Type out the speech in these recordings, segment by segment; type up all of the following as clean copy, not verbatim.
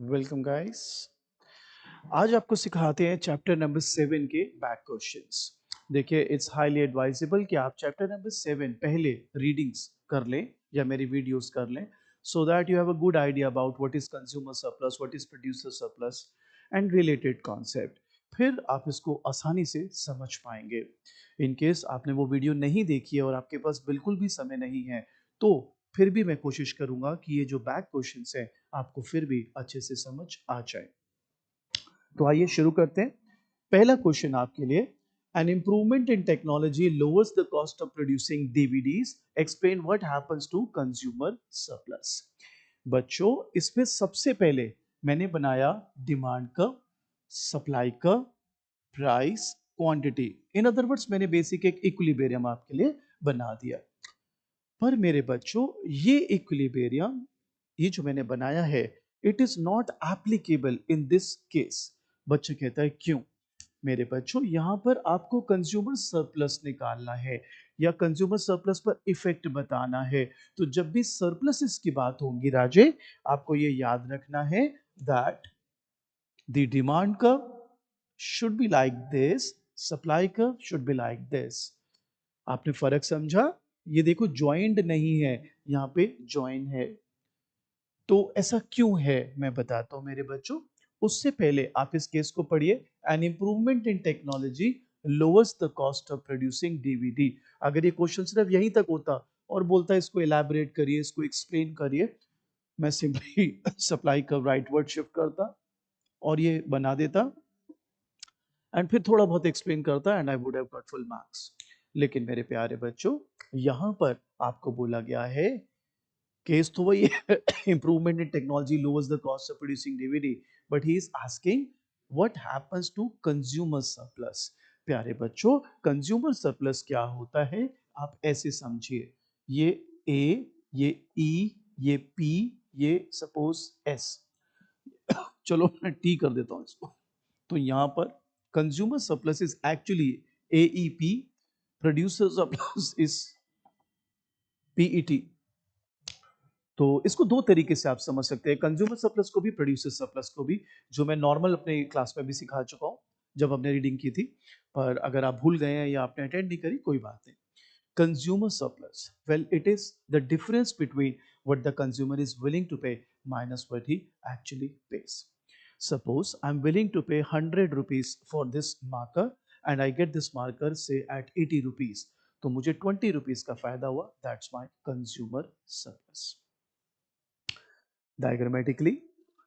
Welcome guys. आज आपको सिखाते हैं चैप्टर नंबर 7 के बैक क्वेश्चंस। देखिए, इट्स हाईली एडवाइजेबल कि आप चैप्टर नंबर 7 पहले रीडिंग्स कर लें या मेरी वीडियोस कर लें, so that you have a good idea about what is consumer surplus, what is producer surplus and related concept. फिर आप इसको आसानी से समझ पाएंगे। इन केस आपने वो वीडियो नहीं देखी है और आपके पास बिल्कुल भी समय नहीं है, तो फिर भी मैं कोशिश करूंगा कि ये जो बैक क्वेश्चंस हैं आपको फिर भी अच्छे से समझ आ जाए। तो आइए शुरू करते हैं। पहला क्वेश्चन आपके लिए, an improvement in technology lowers the cost of producing DVDs, explain what happens to consumer surplus. बच्चों, इसमें सबसे पहले मैंने बनाया demand curve, supply curve, price, quantity. In other words मैंने बेसिक एक इक्विलिब्रियम आपके लिए बना दिया। पर मेरे बच्चों, ये इक्विलिब्रियम, ये जो मैंने बनाया है, it is not applicable in this case. बच्चे कहता है क्यों? मेरे बच्चों, यहां पर आपको कंज्यूमर सरप्लस निकालना है या कंज्यूमर सरप्लस पर इफेक्ट बताना है। तो जब भी सरप्लसेस की बात होगी राजे, आपको ये याद रखना है that the demand curve should be like this, supply curve should be like this. आपने फर्क समझा? ये देखो, ज्वाइंट नहीं है, यहाँ पे ज्वाइन है। तो ऐसा क्यों है मैं बताता हूं मेरे बच्चों। उससे पहले आप इस केस को पढ़िए। An improvement in technology lowers the cost of producing DVD. अगर ये क्वेश्चन सिर्फ यहीं तक होता और बोलता इसको एलैबोरेट करिए, इसको एक्सप्लेन करिए, मैं सिंपली सप्लाई का राइट वर्ड शिफ्ट करता और ये बना देता एंड फिर थोड़ा बहुत एक्सप्लेन करता and I would have got full marks. लेकिन मेरे प्यारे बच्चों, यहां पर आपको बोला गया है, केस तो वही है, improvement in technology lowers the cost of producing DVD, but he is asking what happens to consumer surplus। प्यारे बच्चों, कंज्यूमर सरप्लस क्या होता है आप ऐसे समझिए। ये ए, ये ई, ये पी, ये सपोज एस, चलो मैं टी कर देता हूं इसको। तो यहां पर consumer surplus is actually AEP, producer surplus is PET. तो इसको दो तरीके से आप समझ सकते हैं, कंज्यूमर सरप्लस को भी, प्रोड्यूसर सरप्लस को भी, जो मैं नॉर्मल अपने क्लास में भी सिखा चुका हूं जब हमने रीडिंग की थी। पर अगर आप भूल गए हैं या आपने अटेंड नहीं करी, कोई बात नहीं। Consumer surplus, well it is the difference between what the consumer is willing to pay minus what he actually pays. Suppose I am willing to pay 100 rupees for this marker and I get this marker say at 80 rupees, तो मुझे 20 rupees का फायदा हुआ, that's my consumer surplus. Diagrammatically,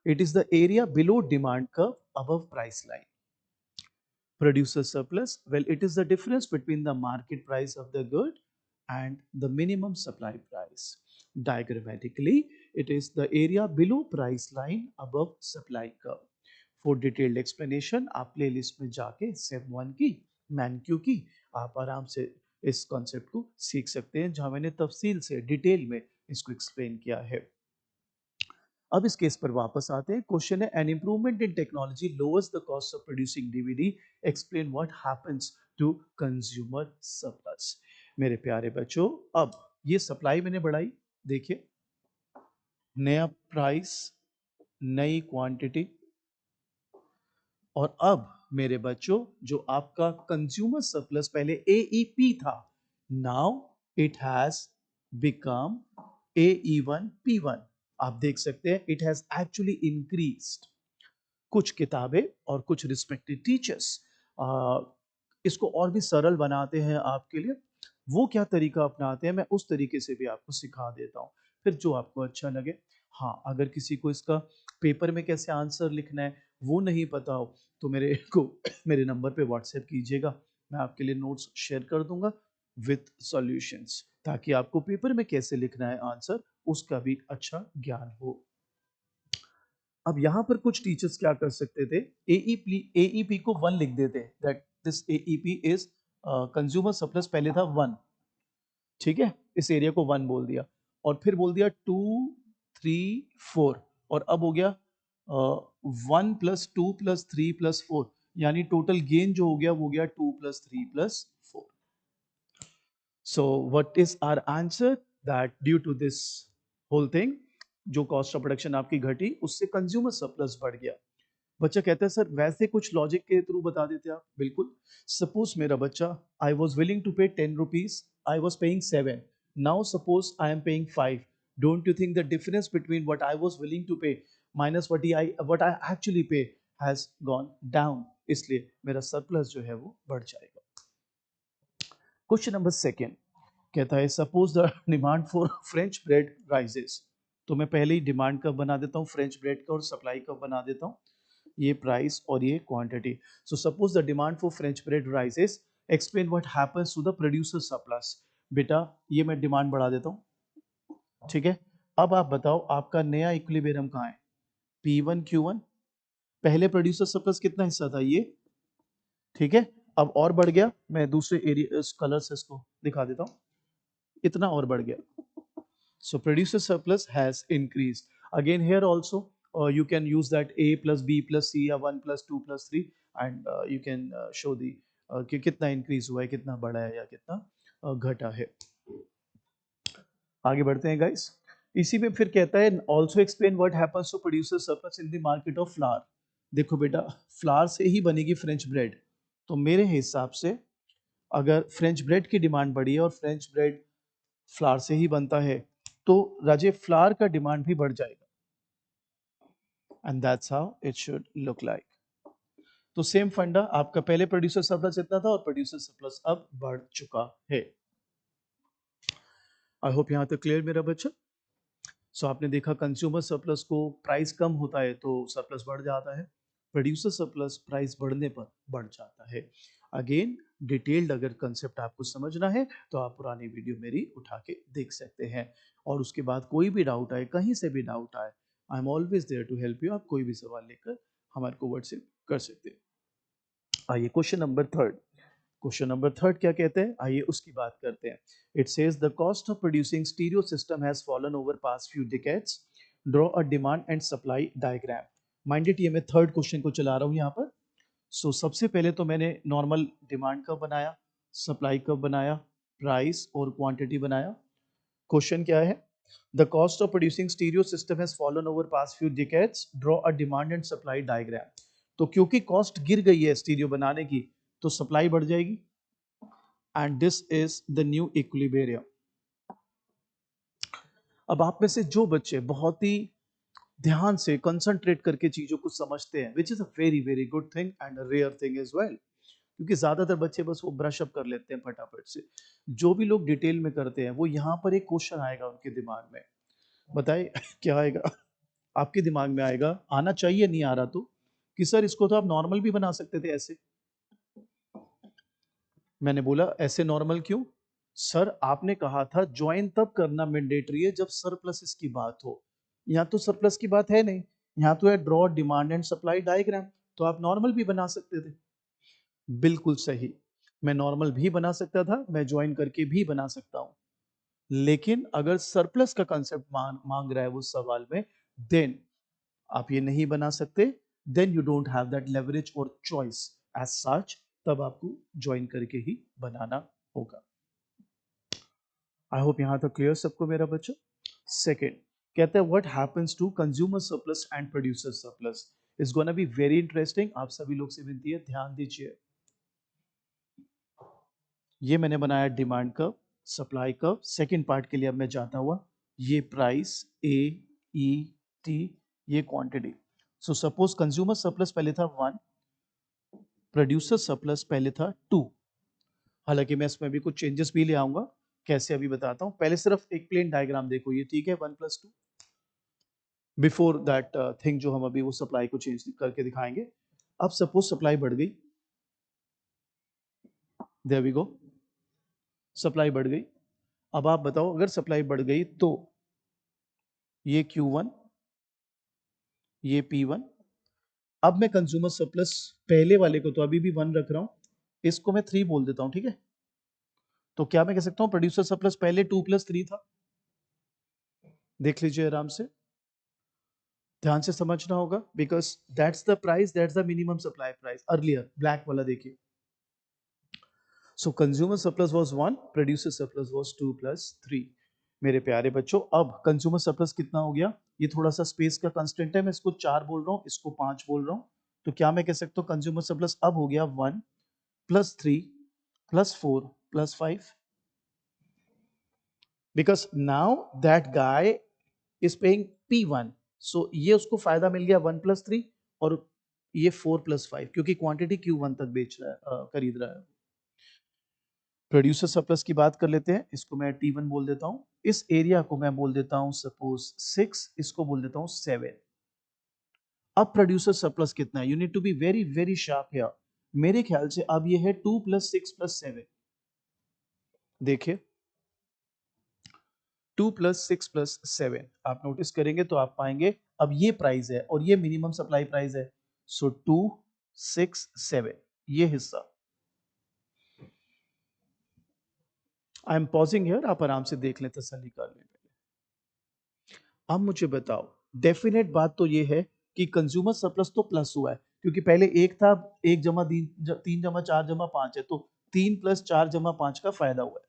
it is the area below demand curve above price line. Producer surplus, well, it is the difference between the market price of the good and the minimum supply price. Diagrammatically, it is the area below price line above supply curve. For detailed explanation, आप playlist में जाके same one की, मैनक्यू की, आप आराम से इस concept को सीख सकते हैं, जहां मैंने तफसील से डिटेल में इसको एक्सप्लेन किया है। अब इस केस पर वापस आते हैं। क्वेश्चन है, an improvement in technology lowers the cost of producing DVD, explain what happens to consumer surplus. मेरे प्यारे बच्चों, अब ये सप्लाई मैंने बढ़ाई, देखिए, नया प्राइस, नई क्वांटिटी, और अब मेरे बच्चों, जो आपका कंज्यूमर सरप्लस पहले एईपी था, now it has become AE1 P1। आप देख सकते हैं, इट हैज एक्चुअली इंक्रीज्ड। कुछ किताबें और कुछ रिस्पेक्टेड टीचर्स इसको और भी सरल बनाते हैं आपके लिए। वो क्या तरीका अपनाते हैं, मैं उस तरीके से भी आपको सिखा देता हूँ, फिर जो आपको अच्छा लगे। हाँ, अगर किसी को इसका पेपर में कैसे आंसर लिखना है वो नहीं पता हो, तो मेरे को मेरे नंबर पे व्हाट्सएप कीजिएगा, मैं आपके लिए नोट्स शेयर कर दूंगा विथ सॉल्यूशंस, ताकि आपको पेपर में कैसे लिखना है आंसर उसका भी अच्छा ज्ञान हो। अब यहां पर कुछ टीचर्स क्या कर सकते थे, एईपी को 1 लिख देते, that this AEP is consumer surplus, पहले था 1, ठीक है, इस एरिया को 1 बोल दिया, और फिर बोल दिया 2, 3, 4, और अब हो गया 1 प्लस 2 प्लस 3 प्लस 4, यानी टोटल गेन जो हो गया वो गया 2 plus 3 plus 4। So what is our answer? That due to this whole thing, जो कॉस्ट ऑफ प्रोडक्शन आपकी घटी उससे कंज्यूमर सरप्लस बढ़ गया। बच्चा कहता है सर वैसे कुछ लॉजिक के थ्रू बता देते आप। बिल्कुल। सपोज मेरा बच्चा आई was willing to pay 10 rupees, I was paying 7, now suppose I am paying 5, don't you think the difference between what I was willing to pay minus what I actually pay has gone down, इसलिए मेरा surplus जो है वो बढ़ जाएगा। Question number second कहता है suppose the demand for French bread rises. तो मैं पहले ही डिमांड कब बना देता हूँ फ्रेंच ब्रेड का और सप्लाई कब बना देता हूँ, ये प्राइस और ये quantity. So suppose the demand for French bread rises, explain what happens to the producer surplus. बेटा ये मैं डिमांड बढ़ा देता हूँ, ठीक है। अब आप बताओ आपका नया इक्विलिब्रियम कहाँ है, P1 Q1। पहले प्रोड्यूसर सरप्लस कितना हिस्सा था ये, ठीक है। अब और बढ़ गया, मैं दूसरे एरिया कलर से इसको दिखा देता हूँ, इतना और बढ़ गया। So producer surplus has increased. Again here also you can use that A plus B plus C या 1 plus 2 plus 3 and you can show the कि कितना increase हुआ है, कितना बढ़ा है या कितना घटा है। आगे बढ़ते हैं guys। इसी में फिर कहता है also explain what happens to producer surplus in the market of flour। देखो बेटा फ्लावर से ही बनेगी फ्रेंच ब्रेड, तो मेरे हिसाब से अगर फ्रेंच ब्रेड की डिमांड बढ़ी है और फ्रेंच ब्रेड फ्लावर से ही बनता है तो राजे फ्लावर का डिमांड भी बढ़ जाएगा, and that's how it should look like. तो सेम फंडा, आपका पहले प्रोड्यूसर सरप्लस इतना था और प्रोड्यूसर सरप्लस अब बढ़ चुका है। आई होप यहां तक क्लियर मेरा बच्चा। सो आपने देखा कंज्यूमर सरप्लस को प्राइस कम होता है तो सरप्लस बढ़ जाता है, प्रोड्यूसर सरप्लस प्राइस बढ़ने पर बढ़ जाता है। अगेन डिटेल्ड अगर कंसेप्ट आपको समझना है तो आप पुरानी वीडियो मेरी उठा के देख सकते हैं, और उसके बाद कोई भी डाउट आए, कहीं से भी डाउट आए, I am always there to help you. आप कोई भी सवाल लेकर हमारे को व्हाट्सएप कर सकते हैं। आइए question number third. Question number third क्या कहते हैं, आइए उसकी बात करते हैं। It says the cost of producing stereo system has fallen over past few decades, draw a demand and supply diagram. Minded ये मैं थर्ड क्वेश्चन को चला रहा हूं यहाँ पर। सो सबसे पहले तो मैंने नॉर्मल डिमांड कब बनाया, सप्लाई कब बनाया, प्राइस और क्वांटिटी बनाया। क्वेश्चन क्या है, the cost of producing stereo system has fallen over past few decades, draw a demand and supply diagram. तो क्योंकि कॉस्ट गिर गई है स्टीरियो बनाने की तो सप्लाई बढ़ जाएगी, and this is the new equilibrium. अब आप में से जो बच्चे बहुत ही ध्यान से कंसंट्रेट करके चीजों को समझते हैं, which is a very very good thing and rare thing as well, क्योंकि ज्यादातर बच्चे बस वो ब्रश अप कर लेते हैं फटाफट से। जो भी लोग डिटेल में करते हैं वो यहाँ पर एक क्वेश्चन आएगा उनके दिमाग में, बताइए क्या आएगा आपके दिमाग में, आएगा आना चाहिए, नहीं आ रहा तो, कि सर इसको तो आप नॉर्मल भी बना सकते थे ऐसे। मैंने बोला ऐसे नॉर्मल क्यों, सर आपने कहा था ज्वाइन तब करना मैंडेटरी है जब सरप्लसेस की बात हो, यहाँ तो सरप्लस की बात है नहीं, यहाँ तो है draw demand and supply diagram, तो आप नॉर्मल भी बना सकते थे। बिल्कुल सही, मैं नॉर्मल भी बना सकता था, मैं ज्वाइन करके भी बना सकता हूं, लेकिन अगर सरप्लस का कंसेप्ट मांग रहा है वो सवाल में, देन आप ये नहीं बना सकते, then you don't have that leverage और चॉइस एज सच, तब आपको ज्वाइन करके ही बनाना होगा। आई होप यहां तक क्लियर सबको मेरा बच्चा। सेकेंड कहते हैं what happens to consumer surplus and producer surplus, is gonna be very interesting. आप सभी लोग से विनती है ध्यान दीजिए। ये मैंने बनाया demand curve, supply curve. Second part के लिए अब मैं जाता हुआ, ये प्राइस ए ई टी, ये quantity. So suppose consumer surplus पहले था 1, प्रोड्यूसर सरप्लस पहले था 2। हालांकि मैं इसमें भी कुछ चेंजेस भी ले आऊंगा, कैसे अभी बताता हूं। पहले सिर्फ एक प्लेन डायग्राम देखो, ये ठीक है 1 + 2। बिफोर दैट थिंग जो हम अभी वो सप्लाई को चेंज करके दिखाएंगे। अब सपोज सप्लाई बढ़ गई, देयर वी गो, सप्लाई बढ़ गई। अब आप बताओ अगर सप्लाई बढ़ गई तो ये Q1, ये P1। अब मैं कंज्यूमर सरप्लस पहले वाले को तो अभी भी 1 रख रहा हूं, इसको मैं 3 बोल देता हूं, ठीक है। तो क्या मैं कह सकता हूं प्रोड्यूसर सरप्लस पहले 2 + 3 था, देख लीजिए आराम से, ध्यान से समझना होगा, because that's the price, that's the minimum supply price earlier, black वाला देखिए। सो consumer surplus was 1, producer surplus was 2 + 3। मेरे प्यारे बच्चों, अब कंज्यूमर सरप्लस कितना हो गया? ये थोड़ा सा स्पेस का कंस्टेंट है, मैं इसको 4 बोल रहा हूँ, इसको 5 बोल रहा हूँ। तो क्या मैं कह सकता हूँ कंज्यूमर सरप्लस अब हो गया 1 plus 3 plus 4 plus 5, because now that guy is paying P1, सो ये उसको फायदा मिल गया 1 प्लस 3 और ये 4 प्लस 5, क्योंकि क्वांटिटी Q1 तक बेच रहा है, खरीद रहा है। प्रोड्यूसर सरप्लस की बात कर लेते हैं, इसको मैं T1 बोल देता हूं, इस एरिया को मैं बोल देता हूं सपोज 6, इसको बोल देता हूं 7। अब प्रोड्यूसर सरप्लस कितना है? You need to be very very sharp here. मेरे ख्याल से अब ये है 2 प्लस 6 प्लस 7। देखिए 2 प्लस 6 प्लस 7 आप नोटिस करेंगे तो आप पाएंगे अब ये प्राइस है और ये मिनिमम सप्लाई प्राइस है। सो 2 6 7 ये हिस्सा। आई एम पॉजिंग हियर, आप आराम से देख लें, तसल्ली कर लें। अब मुझे बताओ, डेफिनेट बात तो ये है कि कंज्यूमर सरप्लस तो प्लस हुआ है, क्योंकि पहले एक था, 1 जमा 3 जमा 4 जमा 5 है, तो 3 प्लस 4 जमा 5 का फायदा हुआ है।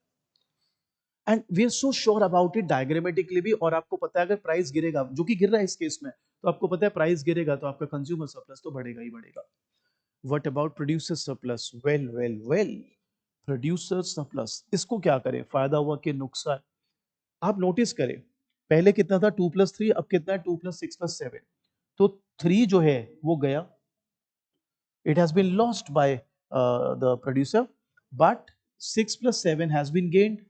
And we are so sure about it diagrammatically भी, और आपको पता है अगर प्राइस गिरेगा, जो कि गिर रहा है इस केस में, तो आपको पता है प्राइस गिरेगा तो आपका कंज्यूमर सरप्लस तो बढ़ेगा ही बढ़ेगा। What about producer surplus? Well well well, producer surplus इसको क्या करें, फायदा हुआ कि नुकसान? आप नोटिस करें, पहले कितना था 2 प्लस 3, अब कितना है 2 प्लस 6 प्लस 7। तो 3 जो है वो गया, it has been lost by the producer, but 6 plus 7 has been gained.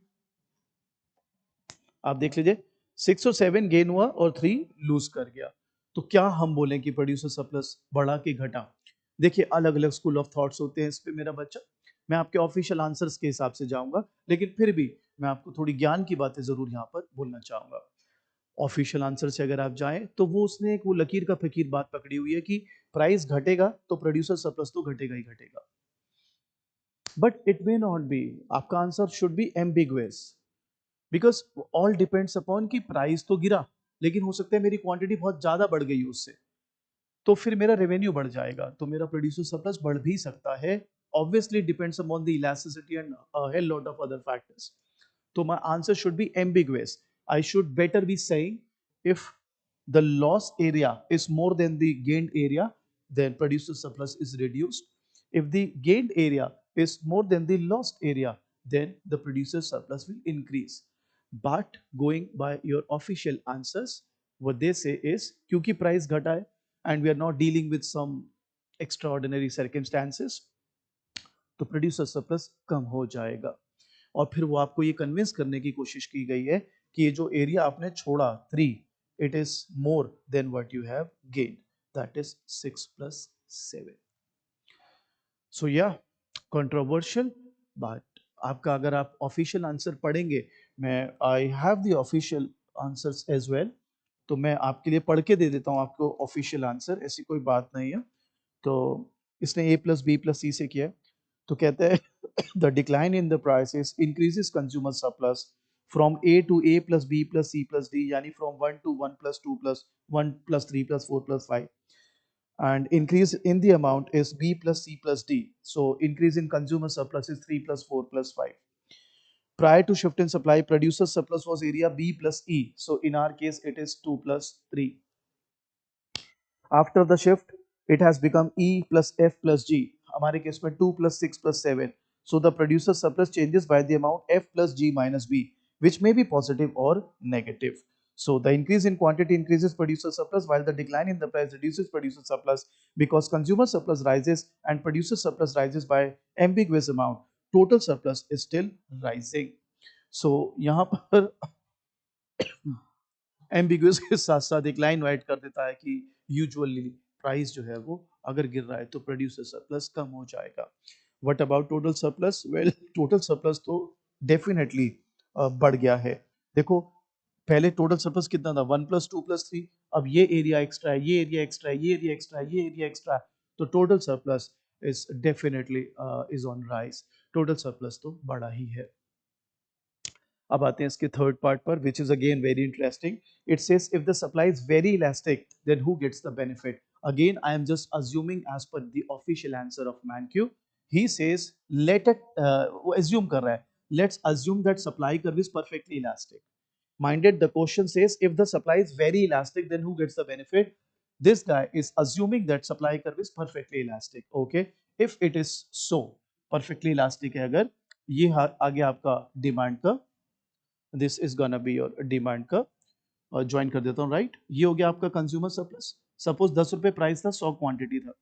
आप देख लीजिए, 6 और 7 गेन हुआ और 3 लूज कर गया। तो क्या हम बोलें कि प्रोड्यूसर सरप्लस बढ़ा कि घटा? देखिए अलग अलग स्कूल ऑफ थॉट्स होते हैं इस पे मेरा बच्चा, मैं आपके ऑफिशियल आंसर्स के हिसाब से जाऊंगा, लेकिन फिर भी मैं आपको थोड़ी ज्ञान की बातें जरूर यहाँ पर बोलना चाहूंगा। ऑफिशियल आंसर से अगर आप जाएं तो वो उसने एक वो लकीर का फकीर बात पकड़ी हुई है कि प्राइस घटेगा तो प्रोड्यूसर सरप्लस तो घटेगा ही घटेगा। But it may not be, आपका answer should be ambiguous, because all depends upon कि प्राइस तो गिरा, लेकिन हो सकता है मेरी क्वांटिटी बहुत ज्यादा बढ़ गई उससे, तो फिर मेरा रेवेन्यू बढ़ जाएगा, तो मेरा प्रोड्यूसर सरप्लस बढ़ भी सकता है। Obviously depends upon the elasticity and a hell lot of other factors. So my answer should be ambiguous. I should better be saying if the loss area is more than the gained area, then producer surplus is reduced. If the gained area is more than the lost area, then the producer surplus will increase. But going by your official answers, what they say is क्योंकि price घटा है and we are not dealing with some extraordinary circumstances, तो producer surplus कम हो जाएगा। और फिर वो आपको ये कन्विंस करने की कोशिश की गई है कि ये जो एरिया आपने छोड़ा 3, it is more than what you have gained, that is 6 plus 7। सो या कंट्रोवर्शियल, बट आपका अगर आप ऑफिशियल आंसर पढ़ेंगे, मैं I have the official answers as well, तो मैं आपके लिए पढ़ के दे देता हूँ आपको ऑफिशियल आंसर, ऐसी कोई बात नहीं है। तो इसने ए प्लस बी प्लस सी से किया है, तो कहते हैं the decline in the prices increases consumer surplus from A to A plus B plus C plus D, यानी from 1 to 1 plus 2 plus 1 plus 3 plus 4 plus 5, and increase in the amount is B plus C plus D. So increase in consumer surplus is 3 plus 4 plus 5. Prior to shift in supply, producer surplus was area B plus E. So in our case, it is 2 plus 3. After the shift, it has become E plus F plus G. हमारे case में 2 plus 6 plus 7. So the producer surplus changes by the amount F plus G minus B, which may be positive or negative. So the increase in quantity increases producer surplus, while the decline in the price reduces producer surplus, because consumer surplus rises and producer surplus rises by ambiguous amount. Total surplus is still rising. So यहाँ पर ambiguous के साथ साथ एक line right कर देता है कि यूजुअली प्राइस जो है वो अगर गिर रहा है तो प्रोड्यूसर सरप्लस कम हो जाएगा। What about total surplus? Well total surplus तो डेफिनेटली बढ़ गया है। देखो पहले टोटल सरप्लस कितना था, 1 प्लस 2 प्लस 3, अब ये एरिया एक्स्ट्रा है, ये एरिया एक्स्ट्रा है, ये एरिया एक्स्ट्रा है, ये एरिया एक्स्ट्रा है, तो total surplus is definitely is on rise. Total surplus तो बढ़ा ही है। अब आते हैं इसके थर्ड पार्ट पर, which is again very interesting. It says if the supply is very elastic then who gets the benefit? Again I am just assuming as per the official answer of Mankiw. He says let it, वो assume कर रहा है, let's assume that supply curve is perfectly elastic. minded, the question says if the supply is very elastic, then who gets the benefit? This guy is assuming that supply curve is perfectly elastic. Okay, if it is so, perfectly elastic है अगर, ये आगे आपका demand का, this is gonna be your demand का, join कर देता हूँ, राइट? ये हो गया आपका कंज्यूमर सरप्लस। सपोज 10 रुपए प्राइस था, 100 क्वांटिटी था।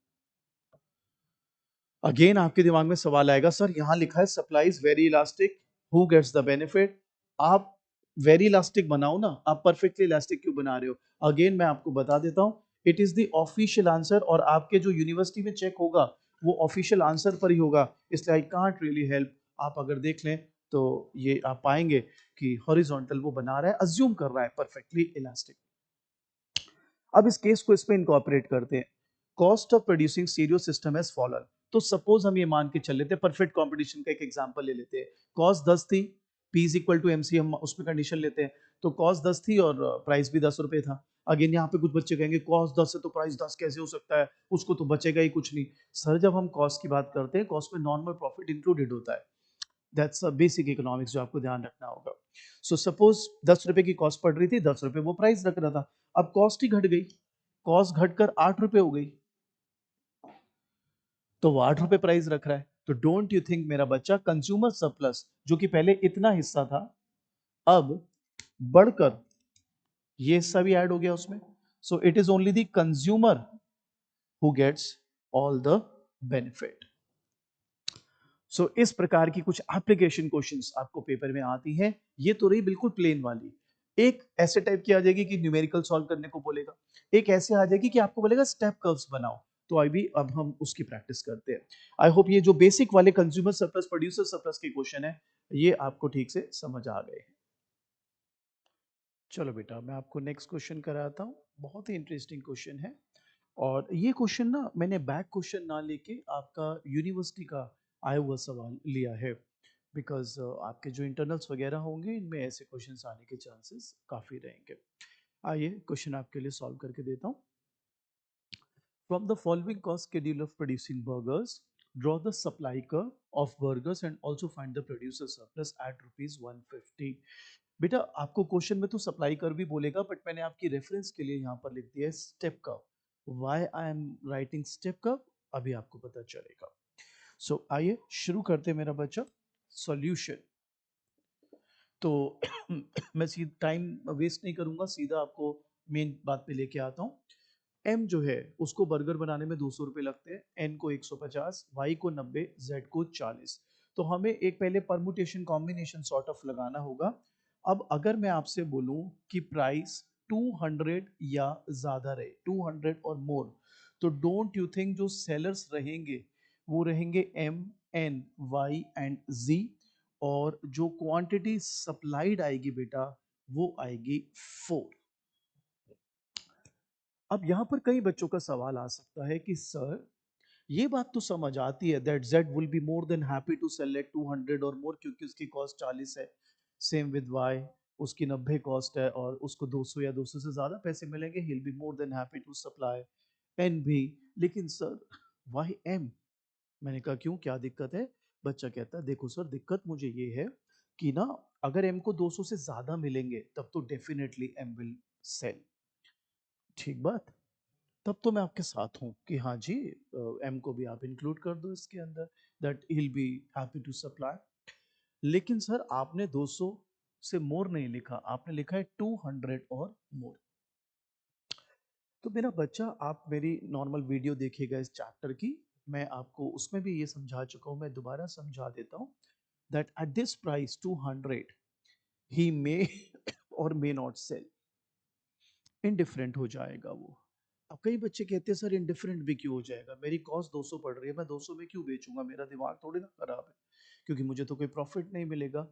अगेन आपके दिमाग में सवाल आएगा, सर यहाँ लिखा है supply is very elastic, who gets the benefit? आप वेरी इलास्टिक बनाओ ना, आप परफेक्टली इलास्टिक क्यों बना रहे हो? अगेन मैं आपको बता देता हूँ, it is the official answer, और आपके जो यूनिवर्सिटी में चेक होगा वो ऑफिशियल आंसर पर ही होगा, इसलिए आई कांट रियली हेल्प। आप अगर देख लें तो ये आप पाएंगे कि हॉरिजॉन्टल वो बना रहा है, अज्यूम कर रहा है परफेक्टली इलास्टिक। अब इस केस को इसमें इनकॉर्पोरेट करते हैं। Cost of producing stereo system has fallen. तो सपोज हम ये मान के चल लेते हैं, परफेक्ट कंपटीशन का एक एग्जांपल ले लेते हैं। कॉस्ट 10 थी, P is equal to MC, हम उसमें कंडीशन लेते हैं। तो कॉस्ट 10 थी और प्राइस भी 10 रुपए था। अगेन यहाँ पे कुछ बच्चे कहेंगे कॉस्ट 10 है तो प्राइस 10 कैसे हो सकता है, उसको तो बचेगा ही कुछ नहीं। सर जब हम कॉस्ट की बात करते हैं, कॉस्ट में नॉर्मल प्रॉफिट इंक्लूडेड होता है। दैट्स अ बेसिक इकोनॉमिक्स जो आपको ध्यान रखना होगा। सो सपोज 10 रुपए की कॉस्ट पड़ रही थी, 10 रुपए वो प्राइस रख रहा था। अब कॉस्ट ही घट गई, कॉस्ट घटकर 8 रुपए हो गई, तो वो 8 रुपए प्राइस रख रहा है। तो डोंट यू थिंक मेरा बच्चा, कंज्यूमर सरप्लस जो कि पहले इतना हिस्सा था, अब बढ़कर ये हिस्सा भी ऐड हो गया उसमें। So it is only the consumer who gets all the benefit. So इस प्रकार की कुछ एप्लीकेशन क्वेश्चंस आपको पेपर में आती हैं। ये तो रही बिल्कुल प्लेन वाली। एक ऐसे टाइप की आ जाएगी कि न्यूमेरिकल सॉल्व करने को बोलेगा, एक ऐसे आ जाएगी कि आपको बोलेगा स्टेप कर्व्स बनाओ। तो अभी अब हम उसकी प्रैक्टिस करते हैं। आई होप ये जो बेसिक वाले कंज्यूमर सरप्लस प्रोड्यूसर सरप्लस के क्वेश्चन है, ये आपको ठीक से समझ आ गए हैं। चलो बेटा, मैं आपको नेक्स्ट क्वेश्चन कराता हूँ। बहुत ही इंटरेस्टिंग क्वेश्चन है, और ये क्वेश्चन ना मैंने बैक क्वेश्चन ना लेके आपका यूनिवर्सिटी का आया हुआ सवाल लिया है, बिकॉज आपके जो इंटरनल्स वगैरह होंगे इनमें ऐसे क्वेश्चंस आने के चांसेस काफ़ी रहेंगे। आइए क्वेश्चन आपके लिए सॉल्व करके देता हूँ। From the following cost schedule of producing burgers, draw the supply curve of burgers and also find the producer surplus at rupees 150। बेटा आपको क्वेश्चन में तो सप्लाई कर्व भी बोलेगा, बट मैंने आपकी रेफरेंस के लिए यहाँ पर लिख दिया है step curve. Why I am writing step curve, अभी आपको पता चलेगा। सो आइए शुरू करते हैं मेरा बच्चा सॉल्यूशन। तो मैं सीधा टाइम वेस्ट नहीं करूंगा, सीधा आपको मेन बात पे लेके आता हूँ। एम जो है उसको बर्गर बनाने में 200 रुपये लगते हैं, एन को 150, वाई को 90, जेड को 40। तो हमें एक पहले परमुटेशन कॉम्बिनेशन सॉर्ट ऑफ लगाना होगा। अब अगर मैं आपसे बोलूं कि प्राइस 200 या ज्यादा रहे, 200 और मोर, तो डोंट यू थिंक जो सेलर्स रहेंगे वो रहेंगे एम, एन, वाई एंड जी, और जो क्वांटिटी सप्लाइड आएगी बेटा वो आएगी 4। अब यहाँ पर कई बच्चों का सवाल आ सकता है कि सर ये बात तो समझ आती है that Z will be more than happy to sell at 200 और मोर, क्योंकि उसकी कॉस्ट 40 है। सेम विद वाई, उसकी 90 कॉस्ट है और उसको 200 या 200 से ज्यादा पैसे मिलेंगे, he will be more than happy to supply N भी। लेकिन सर वाई एम? मैंने कहा क्यों, क्या दिक्कत है? बच्चा कहता है देखो सर, दिक्कत मुझे ये है कि ना अगर एम को 200 से ज्यादा मिलेंगे तब तो डेफिनेटली एम विल सेल। ठीक बात, तब तो मैं आपके साथ हूँ कि हाँ जी, एम को भी आप इंक्लूड कर दो इसके अंदर, that he will be happy to supply. लेकिन सर आपने 200 से मोर नहीं लिखा, आपने लिखा है 200 और मोर। तो मेरा बच्चा, आप मेरी नॉर्मल वीडियो देखिएगा इस चैप्टर की, मैं आपको उसमें भी ये समझा चुका हूँ, मैं दोबारा समझा देता हूँ that at this price 200 he may और मे नॉट सेल, इनडिफरेंट हो जाएगा वो। अब कई बच्चे कहते हैं सर इनडिफरेंट भी क्यों हो जाएगा, मेरी कॉस्ट 200 पड़ रही है, मैं 200 में क्यों बेचूंगा, मेरा दिमाग थोड़ी ना खराब है, क्योंकि मुझे तो कोई प्रॉफिट नहीं मिलेगा।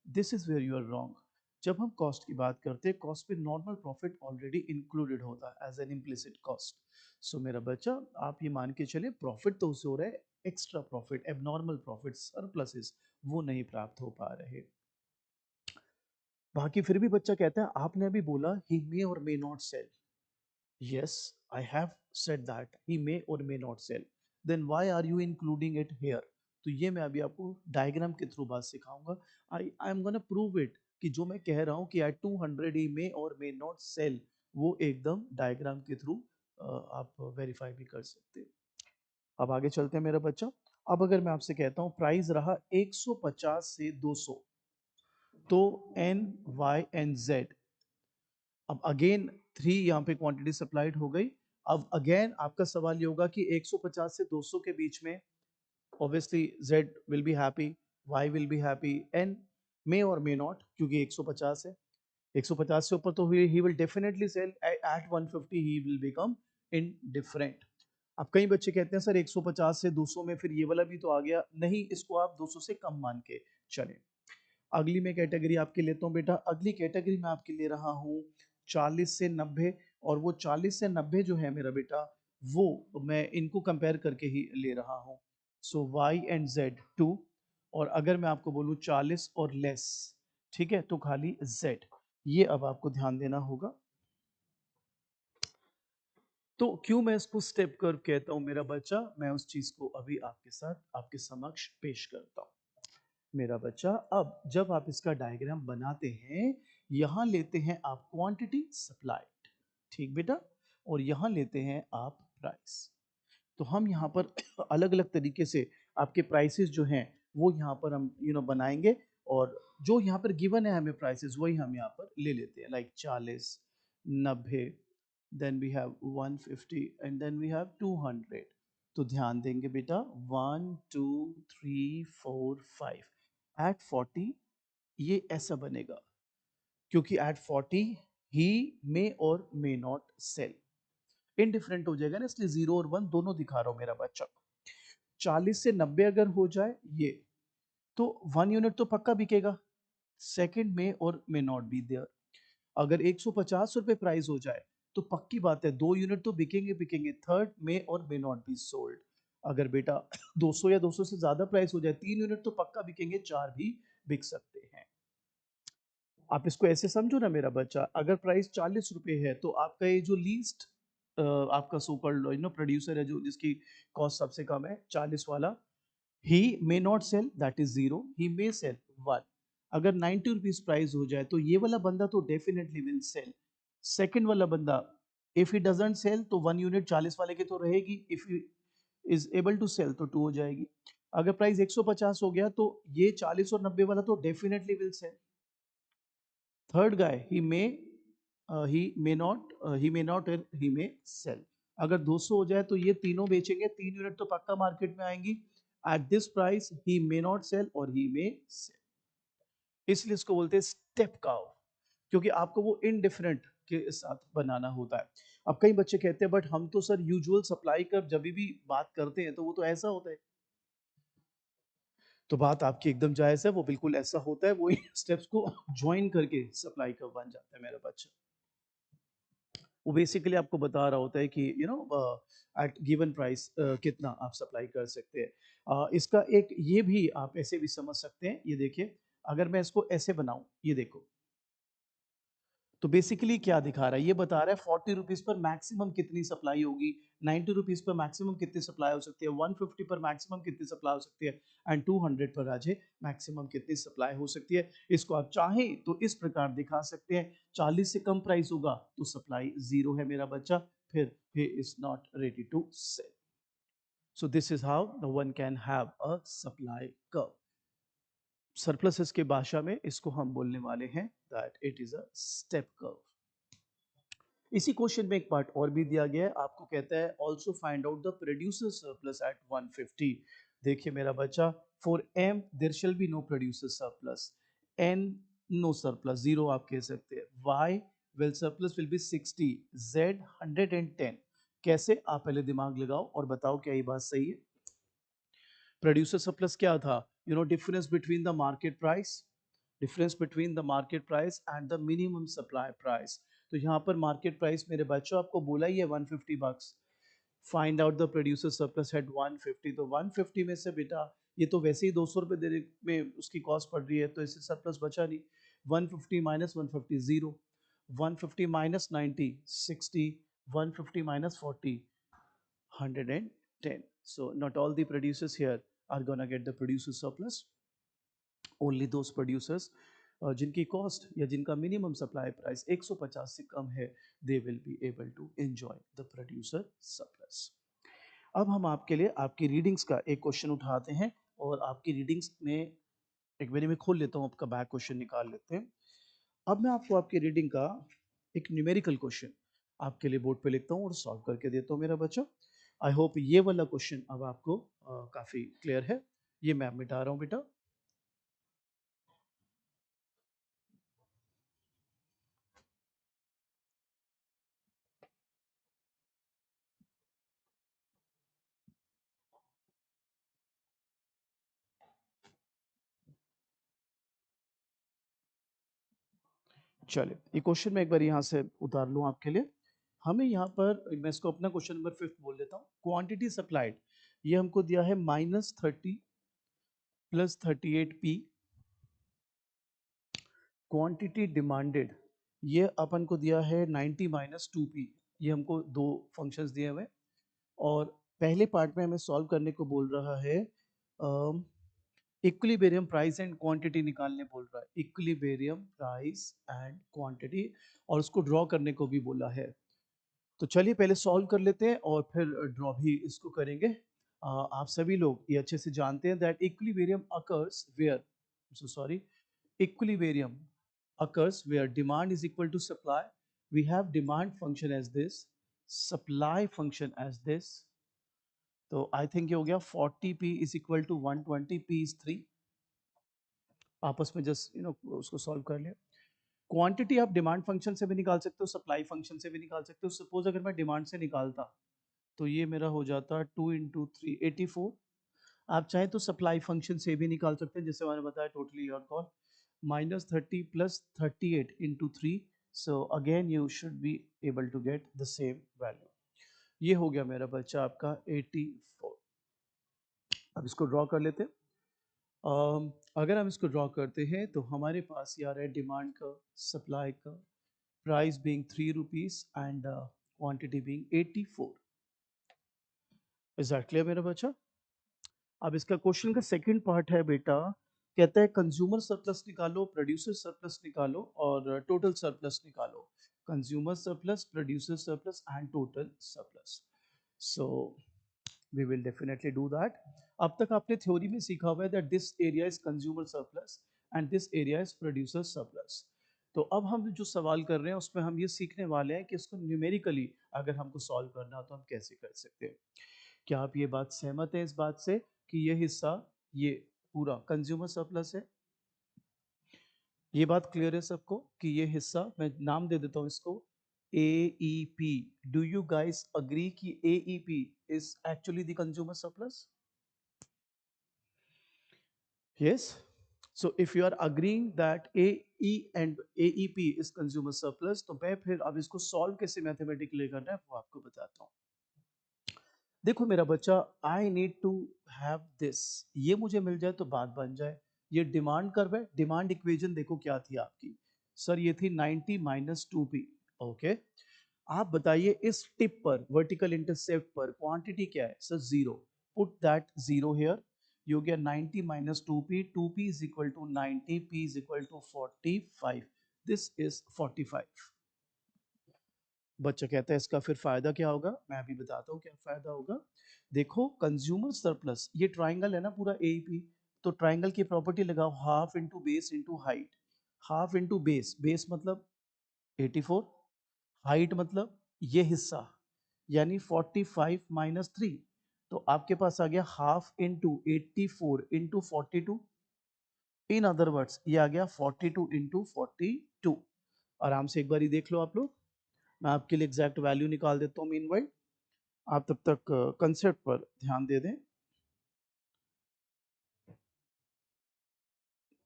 This is where you are wrong. जब हम कॉस्ट की बात करते हैं, कॉस्ट पे नॉर्मल प्रॉफिट ऑलरेडी इंक्लूडेड होता है एज एन इम्प्लिसिट कॉस्ट। सो मेरा बच्चा, आप ये मान के चले प्रॉफिट तो उसे हो रहा है, extra profit, abnormal profit, surpluses वो नहीं प्राप्त हो पा रहे। बाकी फिर भी बच्चा कहता है आपने अभी बोला ही मे और may not sell. Yes, I have said that he may or may not sell. Then why are you including it here? तो ये मैं अभी आपको डायग्राम के थ्रू बात सिखाऊंगा। I am gonna prove it कि जो मैं कह रहा हूं कि एट 200 ही मे और मे नॉट सेल, वो एकदम डायग्राम के थ्रू आप वेरीफाई भी कर सकते हैं। अब आगे चलते हैं मेरा बच्चा। अब अगर मैं आपसे कहता हूं प्राइस रहा 150 से 200, तो एन वाई एंड जेड, अब अगेन 3 यहाँ पे क्वांटिटी सप्लाइड हो गई। अब अगेन आपका सवाल ये होगा कि 150 से 200 के बीच में obviously Z will be happy, Y will be happy, N may or may not, क्योंकि 150 है, 150 से ऊपर तो he will definitely sell, at 150 he will become indifferent। अब कई बच्चे कहते हैं सर 150 से 200 में फिर ये वाला भी तो आ गया, नहीं, इसको आप 200 से कम मान के चले। अगली मैं कैटेगरी आपके लेता हूँ बेटा, अगली कैटेगरी में आपके ले रहा हूँ 40 से 90, और वो 40 से 90 जो है मेरा बेटा, वो मैं इनको कंपेयर करके ही ले रहा हूँ। सो Y एंड Z 2, और अगर मैं आपको बोलूँ 40 और लेस, ठीक है, तो खाली Z। ये अब आपको ध्यान देना होगा। तो क्यों मैं इसको स्टेप कर्व कहता हूं मेरा बच्चा, मैं उस चीज को अभी आपके साथ आपके समक्ष पेश करता हूं मेरा बच्चा। अब जब आप इसका डायग्राम बनाते हैं, यहां लेते हैं आप क्वांटिटी सप्लाइड, ठीक बेटा, और यहां लेते हैं आप प्राइस। तो हम यहाँ पर अलग अलग तरीके से आपके प्राइसेस जो हैं वो यहाँ पर हम बनाएंगे, और जो यहाँ पर गिवन है हमें प्राइसेस वही हम यहाँ पर ले लेते हैं, like 40, 90, then we have 150 and then we have 200। तो ध्यान देंगे बेटा, 1 2 3 4 5 एट 40 ये ऐसा बनेगा, क्योंकि एट 40 ही मे और मे नॉट सेल, इनडिफरेंट हो जाएगा ना, इसलिए 0 और 1 दोनों दिखा रहा हूं मेरा बच्चा। 40 से 90 अगर हो जाए ये, तो 1 यूनिट तो पक्का बिकेगा, सेकंड में और मे नॉट बी देयर। अगर 150 रुपए प्राइस हो जाए तो पक्की बात है 2 यूनिट तो बिकेंगे बिकेंगे, थर्ड में और मे नॉट बी सोल्ड। अगर बेटा 200 या 200 से ज्यादा प्राइस हो जाए, 3 यूनिट तो पक्का बिकेंगे, 4 भी बिक सकते हैं। आप इसको ऐसे समझो ना मेरा बच्चा, अगर प्राइस 40 रुपए है तो आपका ये जो लीस्ट आपका सुपर प्रोड्यूसर है, जो जिसकी कॉस्ट सबसे कम है, 40 वाला, he may not sell, that is 0, he may sell 1। अगर 90 रुपीज प्राइस हो जाए तो ये वाला बंदा तो डेफिनेटली विल सेल। सेकंड वाला बंदा, इफ ही डजंट सेल तो 1 यूनिट 40 वाले की तो रहेगी, if he is able to sell तो 2 हो जाएगी। अगर प्राइस 150 हो गया तो ये 40 और 90 वाला तो definitely will sell. Third guy, he may not and he may sell. अगर 200 हो जाए तो ये तीनों बेचेंगे, 3 यूनिट तो पक्का मार्केट में आएंगी, at this price he may not sell और ही मे सेल। इसलिए इसको बोलते हैं स्टेप कर्व, क्योंकि आपको वो इनडिफरेंट के साथ बनाना होता है। अब कई बच्चे कहते हैं बट हम तो सर यूजुअल सप्लाई कर्व जब भी बात करते हैं तो वो तो ऐसा होता है, तो बात आपकी एकदम जायज है, वो बिल्कुल ऐसा होता है, वो स्टेप्स को ज्वाइन करके सप्लाई कर्व बन जाता है मेरा बच्चा। वो बेसिकली आपको बता रहा होता है कि एट गिवन प्राइस कितना आप सप्लाई कर सकते हैं। इसका एक ये भी आप ऐसे भी समझ सकते हैं, ये देखिए, अगर मैं इसको ऐसे बनाऊं, ये देखो, तो बेसिकली क्या दिखा रहा है, ये बता रहा है 40 रुपीज पर मैक्सिमम कितनी सप्लाई होगी, 90 रुपीज पर मैक्सिमम कितनी सप्लाई हो सकती है, 150 पर मैक्सिमम कितनी सप्लाई हो सकती है, एंड 200 पर आज मैक्सिमम कितनी सप्लाई हो सकती है। इसको आप चाहें तो इस प्रकार दिखा सकते हैं, 40 से कम प्राइस होगा तो सप्लाई 0 है मेरा बच्चा, फिर he is not ready to sell. So this is how the one can have a supply curve. Surpluses के भाषा में इसको हम बोलने वाले हैं that it is a step curve. इसी क्वेश्चन में एक पार्ट और भी दिया गया है, आपको कहता है also find out the producer surplus at 150। देखिए मेरा बच्चा, for M there shall be no producer surplus, N no surplus 0 आप कह सकते हैं, Y will surplus will be 60, Z 110। कैसे, आप पहले दिमाग लगाओ और बताओ क्या ये बात सही है। प्रोड्यूसर सरप्लस क्या था, difference between the market price, difference between the market price and the minimum supply price. तो यहाँ पर मार्केट प्राइस मेरे बच्चों आपको बोला ही है 150 bucks, find out the producer surplus at 150। तो 150 में से बेटा ये तो वैसे ही 200 रुपए देने में उसकी कॉस्ट पड़ रही है, तो इससे सरप्लस बचा नहीं। 150 minus 150 0, 150 minus 90 60, 150 minus 40 110। So not all the producers here are gonna get the producer surplus. Only those producers जिनकी कॉस्ट या जिनका मिनिमम सप्लाई प्राइस 150 से कम है, they will be able to enjoy the producer surplus. अब हम आपके लिए आपकी रीडिंग्स का एक क्वेश्चन उठाते हैं और आपकी रीडिंग्स में एक बारी मैं खोल लेता हूँ, आपका बैक क्वेश्चन निकाल लेते हैं। अब मैं आपको आपकी रीडिंग का एक न्यूमेरिकल क्वेश्चन आपके लिए बोर्ड पे लिखता हूँ और सॉल्व करके देता हूँ मेरा बच्चा। आई होप ये वाला क्वेश्चन अब आपको काफी क्लियर है। ये मैं मिटा रहा हूँ बेटा। चलिए ये क्वेश्चन मैं एक बार यहाँ से उतार लूँ आपके लिए। हमें यहाँ पर, मैं इसको अपना क्वेश्चन नंबर 5 बोल देता हूँ। क्वांटिटी सप्लाइड, ये हमको दिया है -30 + 38p। क्वांटिटी डिमांडेड, ये अपन को दिया है 90 - 2p। ये हमको दो फंक्शंस दिए हुए, और पहले पार्ट में हमें सॉल्व करने को बोल रहा है इक्विलिब्रियम प्राइस एंड क्वांटिटी निकालने बोल रहा है, इक्विलिब्रियम प्राइस एंड क्वांटिटी, और उसको ड्रॉ करने को भी बोला है। तो चलिए पहले सॉल्व कर लेते हैं और फिर ड्रॉ भी इसको करेंगे। आप सभी लोग ये अच्छे से जानते हैं that equilibrium occurs where, sorry, equilibrium occurs where demand is equal to supply. We have demand function as this, supply function as this. तो आई थिंक ये हो गया 40p is equal to 120p is 3। आपस में जस्ट उसको solve कर लिया। Quantity आप डिमांड फंक्शन से भी निकाल सकते हो, सप्लाई फंक्शन से भी निकाल सकते हो। सपोज अगर मैं डिमांड से निकालता तो ये मेरा हो जाता 2 × 3 84। आप चाहें तो सप्लाई फंक्शन से भी निकाल सकते हैं, जैसे मैंने बताया, totally your call. -30 + 38 × 3, so again you should be able to get the same value. ये हो गया मेरा बच्चा आपका 84। अब इसको ड्रॉ कर लेते हैं। अगर हम इसको ड्रॉ करते हैं तो हमारे पास यार है डिमांड का, सप्लाई का, price being 3 rupees and quantity being 84। Is that clear मेरा बच्चा? अब इसका क्वेश्चन का सेकंड पार्ट है बेटा, कहता है कंज्यूमर सरप्लस निकालो, प्रोड्यूसर सरप्लस निकालो और टोटल सरप्लस निकालो। Consumer surplus, producer surplus and total surplus. So we will definitely do that. अब तक आपने थ्योरी में सीखा हुआ है that this area is consumer surplus and this area is producer surplus. तो अब हम जो सवाल कर रहे हैं उसमें हम ये सीखने वाले हैं कि इसको न्यूमेरिकली अगर हमको सॉल्व करना हो तो हम कैसे कर सकते हैं। क्या आप ये बात सहमत हैं इस बात से कि ये हिस्सा, ये पूरा कंज्यूमर सरप्लस है? ये बात क्लियर है सबको कि ये हिस्सा, मैं नाम दे देता हूं इसको AEP। Do you guys agree कि AEP is actually the consumer surplus? Yes. So if you are agreeing that AE and AEP is consumer surplus, तो मैं फिर अब इसको सॉल्व कैसे मैथमेटिकली करना है वो आपको बताता हूँ। देखो मेरा बच्चा, I need to have this, ये मुझे मिल जाए तो बात बन जाए। ये डिमांड कर्व है। डिमांड इक्वेशन देखो क्या थी आपकी, सर ये थी 90 - 2p। ओके, आप बताइए इस टिप पर, वर्टिकल इंटरसेप्ट पर क्वांटिटी क्या है? Sir 0। Put that 0 here. You get 90 - 2p, 2p is equal to 90, p is equal to 45। This is 45। बच्चा कहता है इसका फिर फायदा क्या होगा, मैं अभी बताता हूँ क्या फायदा होगा। देखो कंज्यूमर सरप्लस, ये ट्राइंगल है ना पूरा AEP, तो ट्राइंगल की प्रॉपर्टी लगाओ, half into base into height. Half into base, base मतलब 84, हाइट मतलब ये हिस्सा, यानी 45 - 3। तो आपके पास आ गया हाफ इंटू 84 इंटू 42। इन अदर वर्ड्स ये आ गया 42 इंटू 42। आराम से एक बार ही देख लो आप लोग, मैं आपके लिए एग्जैक्ट वैल्यू निकाल देता हूँ मीनवाइल। आप तब तक कंसेप्ट पर ध्यान दे दें।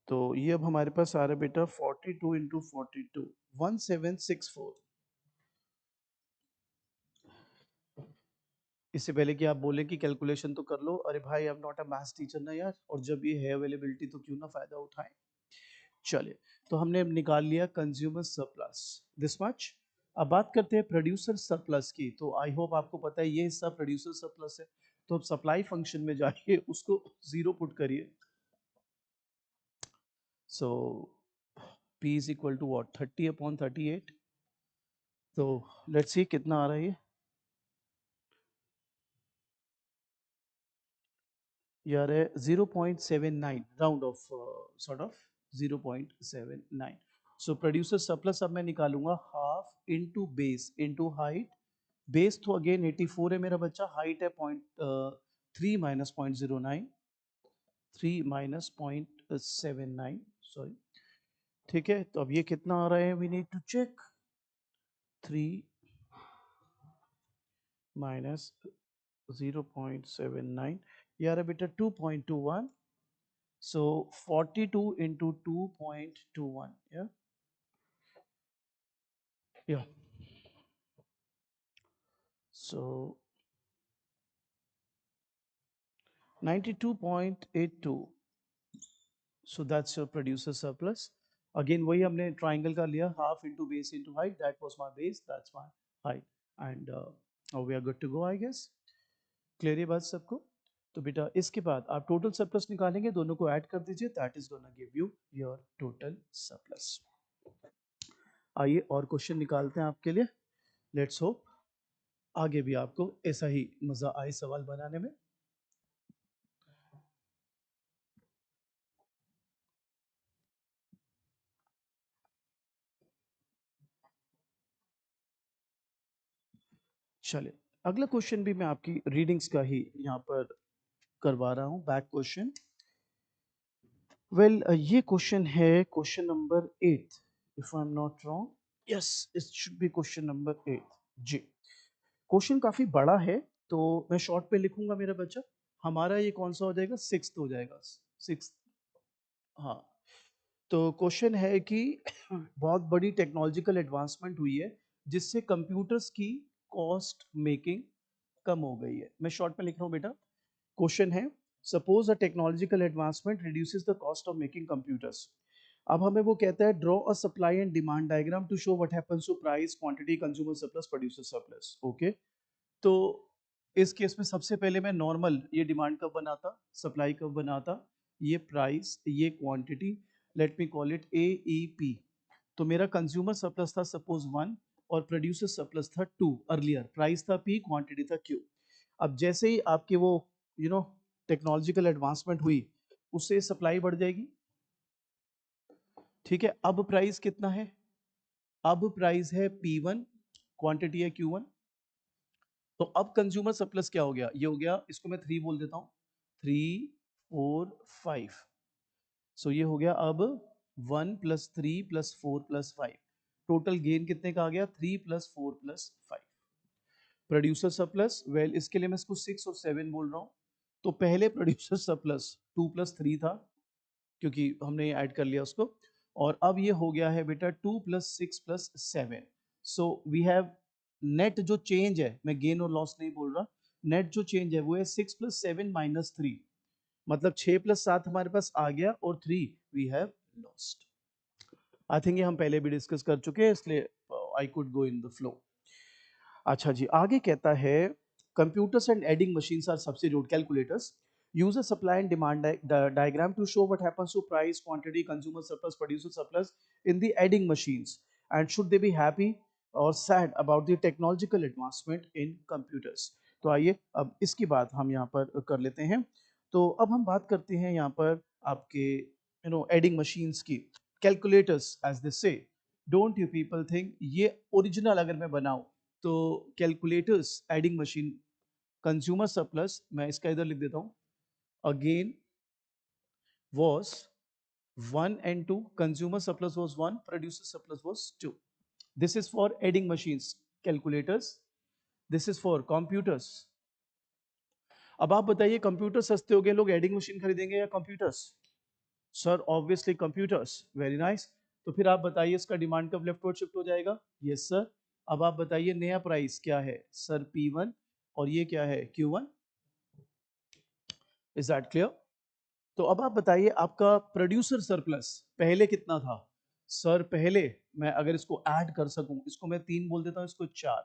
तो ये अब हमारे पास आ रहा है बेटा 42 इंटू 42, 1764। इससे पहले कि आप बोले कि कैलकुलेशन तो कर लो, अरे भाई आई am not a maths teacher ना यार, और जब ये है अवेलेबिलिटी तो क्यों ना फायदा उठाएं। चलिए, तो हमने निकाल लिया कंज्यूमर सरप्लस, दिस मच। अब बात करते हैं प्रोड्यूसर सरप्लस की। तो आई होप आपको पता है ये हिस्सा प्रोड्यूसर सरप्लस है। तो अब सप्लाई फंक्शन में जाइए, उसको 0 पुट करिए। So P is equal to what 30/38। तो लेट्स सी कितना आ रहा है ये आ रहा है 0.79 round of sort of 0.79। So producer surplus अब मैं निकालूंगा half into base into height. Base तो अगेन 84 है मेरा बच्चा, हाइट है 0.3 माइनस 0.09, 3 माइनस 0.79 सॉरी। ठीक है, तो अब ये कितना आ रहा है, we need to check. 3 minus 0.79 यार बेटा 2.21, so 42 into 2.21, yeah, so 92.82, so that's your producer surplus। again वही हमने triangle का लिया, half into base into height, that was my base, that's my height, and we are good to go I guess। Clear ये बात सबको? तो बेटा इसके बाद आप टोटल सरप्लस निकालेंगे, दोनों को ऐड कर दीजिए, that is gonna give you your total surplus. आइए और क्वेश्चन निकालते हैं आपके लिए, लेट्स होप आगे भी आपको ऐसा ही मजा आए सवाल बनाने में। चलिए अगला क्वेश्चन भी मैं आपकी रीडिंग्स का ही यहाँ पर करवा रहा हूँ, बैक क्वेश्चन। वेल ये क्वेश्चन है question number 8 if I am not wrong, yes it should be question number 8 जी। क्वेश्चन काफी बड़ा है तो मैं शॉर्ट पे लिखूंगा मेरा बच्चा। हमारा ये कौन सा हो जाएगा, सिक्स्थ हो जाएगा, सिक्स्थ। हाँ, तो क्वेश्चन है कि बहुत बड़ी टेक्नोलॉजिकल एडवांसमेंट हुई है जिससे कंप्यूटर्स की कॉस्ट मेकिंग कम हो गई है। मैं शॉर्ट में लिख रहा हूँ बेटा। क्वेश्चन है suppose a technological advancement reduces the cost of making computers. अब हमें वो कहता है draw a supply and demand diagram to show what happens to price quantity consumer surplus producer surplus. Okay, तो इस केस में सबसे पहले मैं नॉर्मल ये डिमांड कब बनाता, सप्लाई कब बनाता, ये प्राइस ये quantity, let me call it A E P. तो मेरा कंज्यूमर सरप्लस था सपोज 1 और प्रोड्यूसर सरप्लस था 2, अर्लियर प्राइस था P, क्वांटिटी था Q। अब जैसे ही आपके वो टेक्नोलॉजिकल एडवांसमेंट हुई उससे सप्लाई बढ़ जाएगी। ठीक है, अब प्राइस कितना है, अब प्राइस है P1, क्वांटिटी है Q1। तो अब कंज्यूमर सरप्लस क्या हो गया, ये हो गया, इसको मैं 3 बोल देता हूं, 3 4 5। सो ये हो गया अब 1 + 3 + 4 + 5, टोटल गेन कितने का आ गया, 3 + 4 + 5। प्रोड्यूसर सरप्लस, वेल इसके लिए मैं इसको 6 और 7 बोल रहा हूं। तो पहले प्रोड्यूसर सरप्लस 2 + 3 था क्योंकि हमने ऐड कर लिया उसको, और अब ये हो गया है बेटा 2 + 6 + 7। सो वी हैव नेट जो चेंज है, मैं गेन और लॉस नहीं बोल रहा, नेट जो चेंज है वो है 6 + 7 - 3, मतलब 6 + 7 हमारे पास आ गया और 3 we have lost. I think ये हम पहले भी डिस्कस कर चुके हैं, इसलिए I could go in the flow. अच्छा जी, आगे कहता है computers and adding machines are substitute calculators use a supply and demand diagram to show what happens to price quantity consumer surplus producer surplus in the adding machines, and should they be happy or sad about the technological advancement in computers। तो आइए अब इसकी बात हम यहाँ पर कर लेते हैं। तो अब हम बात करते हैं यहाँ पर आपके एडिंग मशीन्स की, कैलकुलेटर्स एज दे से। डोंट यू पीपल थिंक ये ओरिजिनल अगर मैं बनाऊं तो calculators adding machine consumer surplus, मैं इसका इधर लिख देता हूं, again was 1 and 2, consumer surplus was 1, producer surplus was 2। this is for adding machines, calculators, this is for computers। अब आप बताइए कंप्यूटर सस्ते हो गए, लोग एडिंग मशीन खरीदेंगे या computers? Sir obviously computers, very nice. तो फिर आप बताइए इसका डिमांड कब लेफ्टवर्ड शिफ्ट हो जाएगा? Yes sir. अब आप बताइए नया प्राइस क्या है सर? P1, और ये क्या है Q1। Is that clear? तो अब आप बताइए आपका प्रोड्यूसर सरप्लस पहले कितना था? सर पहले मैं अगर इसको ऐड कर सकूं, इसको मैं 3 बोल देता हूं, इसको 4।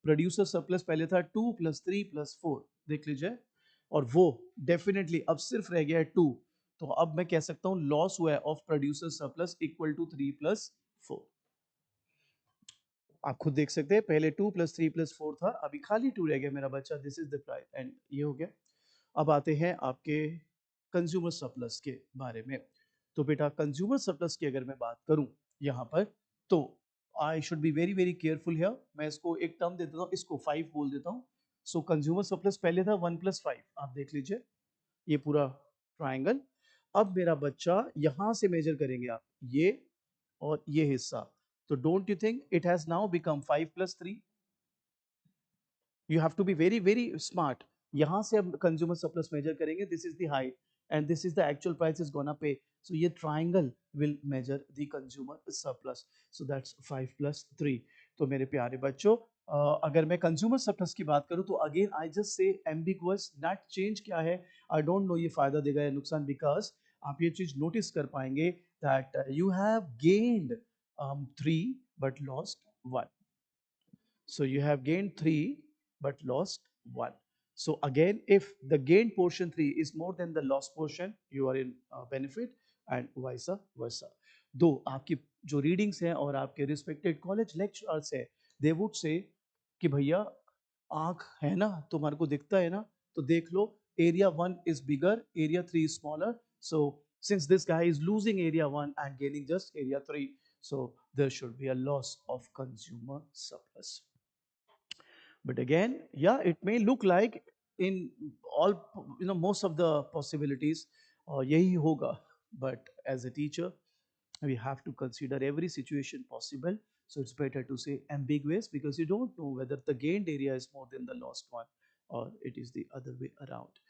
प्रोड्यूसर सरप्लस पहले था 2 + 3 + 4, देख लीजिए, और वो डेफिनेटली अब सिर्फ रह गया है 2। तो अब मैं कह सकता हूं लॉस हुआ है of producer surplus equal to 3+4। आप खुद देख सकते हैं, पहले 2+3+4 था, अभी खाली 2 रह गया मेरा बच्चा। This is the price and ये हो गया। अब आते हैं आपके कंज्यूमर सरप्लस के बारे में। तो बेटा कंज्यूमर सरप्लस की अगर मैं बात करूं यहाँ पर, तो I should be very very careful here. मैं इसको एक टर्म दे देता हूँ, इसको 5 बोल देता हूँ। सो कंज्यूमर सरप्लस पहले था 1+5, आप देख लीजिए ये पूरा ट्राइंगल। अब मेरा बच्चा यहां से मेजर करेंगे आप ये और ये हिस्सा, तो don't you think it has now become 5+3? You have to be very very smart. यहां से अब कंज्यूमर सरप्लस मेजर करेंगे, this is the height and this is the actual price is gonna pay, so ये triangle will measure the consumer surplus, so that's 5+3। तो मेरे प्यारे बच्चों, अगर मैं कंज्यूमर सरप्लस की बात करूं तो again I just say ambiguous, net change क्या है आई डोंट नो, ये फायदा देगा या नुकसान, बिकॉज आप ये चीज नोटिस कर पाएंगे that you have gained 3 but lost 1. So you have gained 3 but lost 1. So again, if the gained portion 3 is more than the lost portion, you are in benefit and vice versa. दो आपकी जो readings हैं और आपके respected college lecturers है, they would say कि भैया आंख है ना, तुम्हारे को दिखता है ना, तो देख लो, area 1 is bigger, area 3 is smaller. So since this guy is losing area 1 and gaining just area 3, so there should be a loss of consumer surplus. But again, yeah, it may look like in all, most of the possibilities yahi hoga, but as a teacher we have to consider every situation possible. So it's better to say ambiguous, because you don't know whether the gained area is more than the lost one or it is the other way around.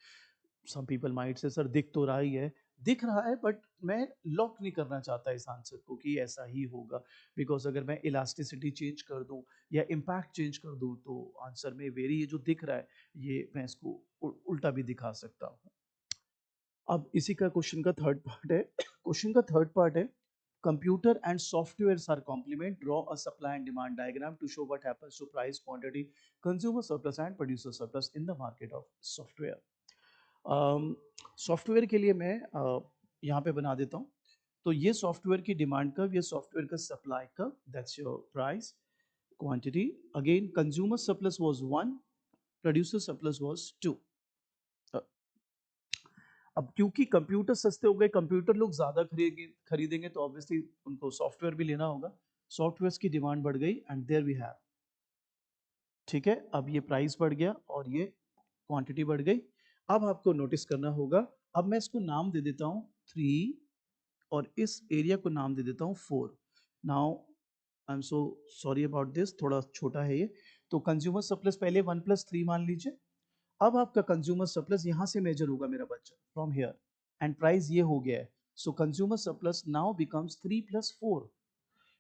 Some people might say sir दिख तो रहा ही है, दिख रहा है, but मैं lock नहीं करना चाहता इस आंसर को कि ऐसा ही होगा, बिकॉज अगर मैं इलास्टिसिटी चेंज कर दूं या इम्पैक्ट चेंज कर दूं तो आंसर में वेरी, ये जो दिख रहा है ये मैं इसको उल्टा भी दिखा सकता हूँ। अब इसी का क्वेश्चन का थर्ड पार्ट है। क्वेश्चन का थर्ड पार्ट है, computer and softwares are complement, draw a supply and demand diagram to show what happens to price, quantity, consumer surplus and producer surplus in the market of software. Software के लिए मैं यहाँ पे बना देता हूँ। तो ये सॉफ्टवेयर की डिमांड कर्व, ये सॉफ्टवेयर का supply curve, that's your price, quantity. Again consumer surplus was 1, producer surplus was 2। अब क्योंकि कंप्यूटर सस्ते हो गए, कंप्यूटर लोग ज्यादा खरीदेंगे तो ऑब्वियसली उनको सॉफ्टवेयर भी लेना होगा, सॉफ्टवेयर की डिमांड बढ़ गई एंड देयर वी हैव, ठीक है। अब ये प्राइस बढ़ गया और ये क्वांटिटी बढ़ गई। अब आपको नोटिस करना होगा, अब मैं इसको नाम दे देता हूँ 3 और इस एरिया को नाम दे देता हूँ 4। Now I am so sorry about this, थोड़ा छोटा है ये। तो कंज्यूमर सरप्लस पहले 1+3 मान लीजिए। अब आपका कंज्यूमर सरप्लस यहां से मेजर होगा मेरा बच्चा, फ्रॉम हियर, एंड प्राइस ये हो गया है। सो consumer surplus now becomes 3+4।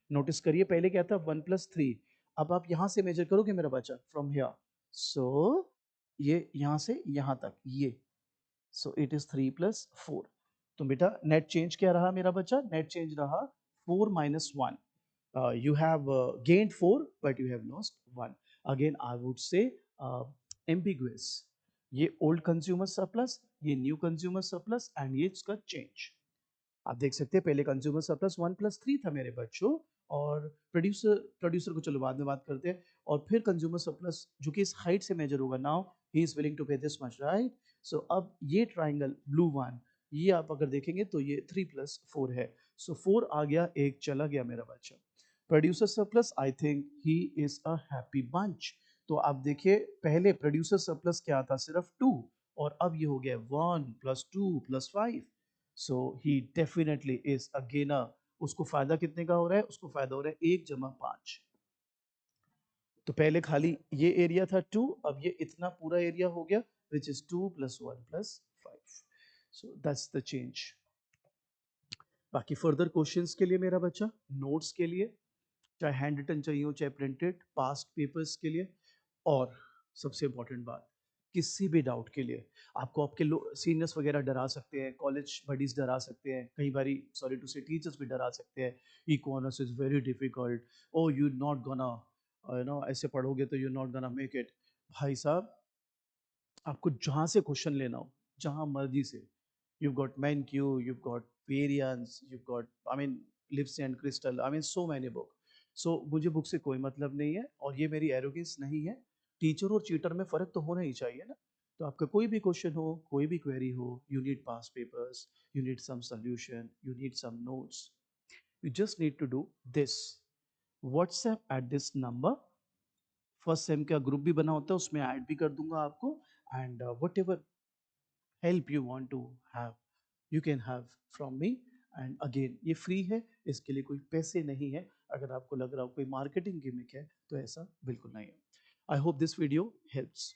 Notice करिए पहले क्या था 1+3, अब आप यहां से मेजर करोगे मेरा बच्चा फ्रॉम हियर, सो ये यहां से यहां तक ये, सो इट इज 3+4। तो बेटा नेट चेंज क्या रहा मेरा बच्चा, नेट चेंज रहा 4-1। You have gained 4 but you have lost 1. Again I would say ambiguous, ये old consumer surplus, ये new consumer surplus and ये इसका change। आप देख सकते हैं पहले कंज्यूमर सरप्लस 1+3 था मेरे बच्चों, और प्रोड्यूसर को चलो बाद में बात करते हैं, और फिर कंज्यूमर सरप्लस जो कि इस हाइट से मेजर होगा, now he is willing to pay this much, right. So अब ये ट्राइंगल ब्लू वन, ये आप अगर देखेंगे तो ये 3+4 है, सो 4 आ गया, एक चला गया मेरा बच्चा। Producer surplus, I think he is a happy bunch. तो आप देखिए पहले प्रोड्यूसर सरप्लस क्या था, सिर्फ 2, और अब ये हो गया 1+2+5, सो ही डेफिनेटली इज अ गेनर। उसको फायदा कितने का हो रहा है, उसको फायदा हो रहा है 1+5। तो पहले खाली ये एरिया था 2, अब ये इतना पूरा एरिया हो गया, which is 2+1+5। So that's the change. बाकी फर्दर क्वेश्चंस के लिए मेरा बच्चा, नोट्स के लिए, चाहे हैंड रिटन चाहिए हो चाहे प्रिंटेड, पास्ट पेपर्स के लिए, और सबसे इंपॉर्टेंट बात, किसी भी डाउट के लिए आपको आपके सीनियर्स वगैरह डरा सकते हैं, कॉलेज बडीज डरा सकते हैं, कई बारी सॉरी टू से टीचर्स भी डरा सकते हैं, equations is very difficult, oh you not gonna, ऐसे पढ़ोगे तो you not gonna make it. भाई साहब, आपको जहां से क्वेश्चन लेना हो, जहां मर्जी से, you've got Manque, you've got Variance, you've got, I mean, Lives and Crystal, I mean, so many book. So मुझे बुक से कोई मतलब नहीं है, और ये मेरी एरोगेंस नहीं है. टीचर और चीटर में फ़र्क तो होना ही चाहिए ना. तो आपका कोई भी क्वेश्चन हो, कोई भी क्वेरी हो, you need past papers, you need some solution, you need some notes, you just need to do this. WhatsApp at this number. First sem का ग्रुप भी बना होता है, उसमें ऐड भी कर दूंगा आपको. And whatever help you want to have, you can have from me. And again ये फ्री है, इसके लिए कोई पैसे नहीं है. अगर आपको लग रहा हो कोई मार्केटिंग गिमिक है, तो ऐसा बिल्कुल नहीं है. I hope this video helps.